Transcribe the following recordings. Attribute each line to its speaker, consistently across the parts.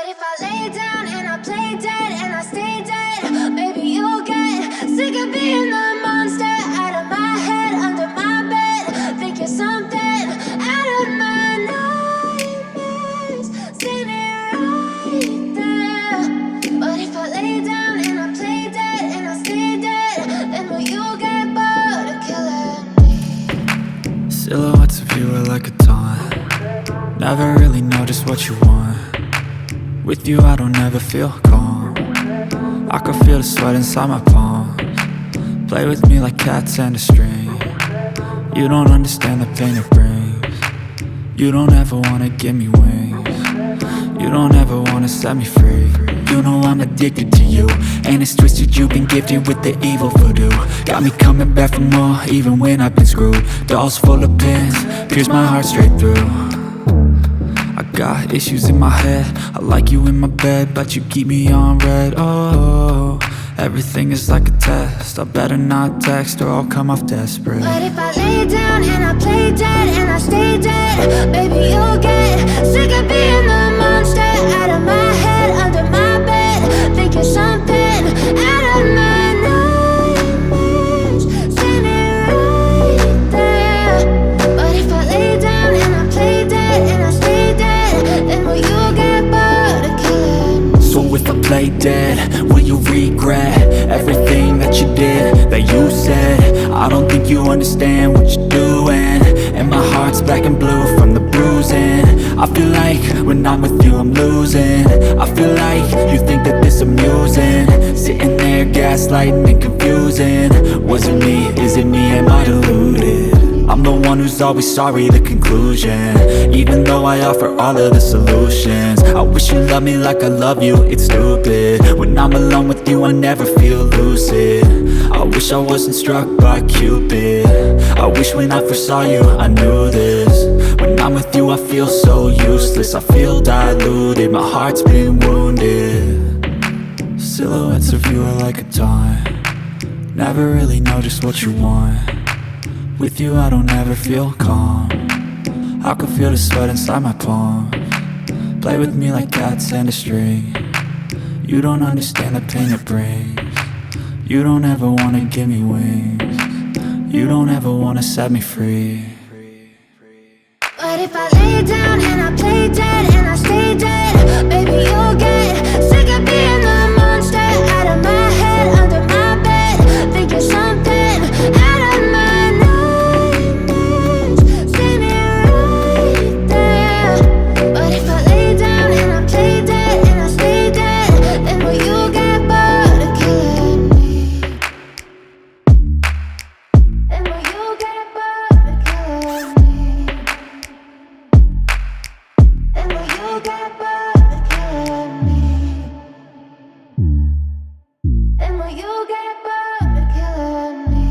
Speaker 1: if I lay down and I play dead and I stay dead? Maybe you'll get sick of being the monster out of my head, under my bed. Think you're something out of my nightmares, standing right there. But if I lay down and I play dead and I stay dead, then will you get bored of killing me?
Speaker 2: Silhouettes of you are like a taunt. Never really know just what you want. With you I don't ever feel calm. I can feel the sweat inside my palms. Play with me like cats and a string. You don't understand the pain it brings. You don't ever wanna give me wings. You don't ever wanna set me free. You know I'm addicted to you, and it's twisted, you've been gifted with the evil voodoo. Got me coming back for more, even when I've been screwed. Dolls full of pins, pierce my heart straight through. I got issues in my head, I like you in my bed, but you keep me on red. Oh, everything is like a test. I better not text or I'll come off desperate.
Speaker 1: But if I lay down and I play dead and I stay dead, baby you'll get sick of being the monster out of my head, under my bed. Think you're something out of my nightmares, standing right there. But if I lay down and I play dead and I stay dead, then will you get bored of killing me?
Speaker 2: So if I play dead, will you regret everything that you did, that you said? I don't think you understand what you're doing, and my heart's black and blue from the bruising. I feel like when I'm with you I'm losing. I feel like you think that this amusing, sitting there gaslighting and confusing. Was it me? Is it me? Am I deluded? I'm the one who's always sorry, the conclusion, even though I offer all of the solutions. I wish you loved me like I love you, it's stupid. When I'm alone with you I never feel lucid. I wish I wasn't struck by Cupid. I wish when I first saw you I knew this. When I'm with you I feel so useless, I feel diluted, my heart's been wounded. Silhouettes of you are like a taunt. Never really know just what you want. With you I don't ever feel calm. I can feel the sweat inside my palms. Play with me like cats and a string. You don't understand the pain it brings. You don't ever wanna give me wings. You don't ever wanna set me free.
Speaker 1: But if I lay down and I play dead and I stay dead, baby you'll get sick of being the monster out of my head, under my bed. Think you're something out of my nightmares, standing right there. But if I lay down and I play dead and I stay dead, then will you get bored of killing me? Then will you get bored of killing me? And will you get bored of killing me? And will you get bored of killing me?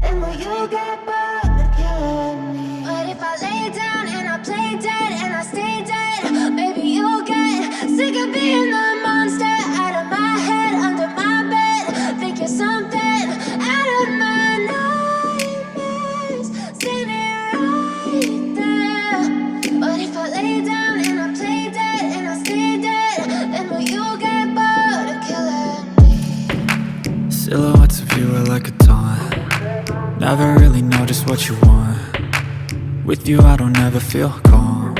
Speaker 1: And will you get bored of killing me? But if I lay down and I play dead and I stay dead, baby you'll get sick of being the monster out of my head, under my bed. Think you're something out of my nightmares, standing right there. But if I lay down and I play dead and I stay dead, then will you get bored of killing me?
Speaker 2: Silhouettes of you are like a taunt. Never really know just what you want. With you I don't ever feel calm.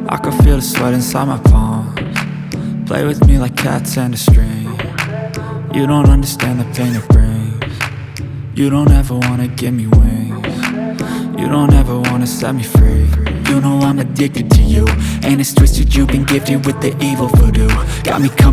Speaker 2: I can feel the sweat inside my palms. Play with me like cats and a string. You don't understand the pain it brings. You don't ever wanna give me wings. You don't ever wanna set me free. You know I'm addicted to you, and it's twisted, you've been gifted with the evil voodoo. Got me coming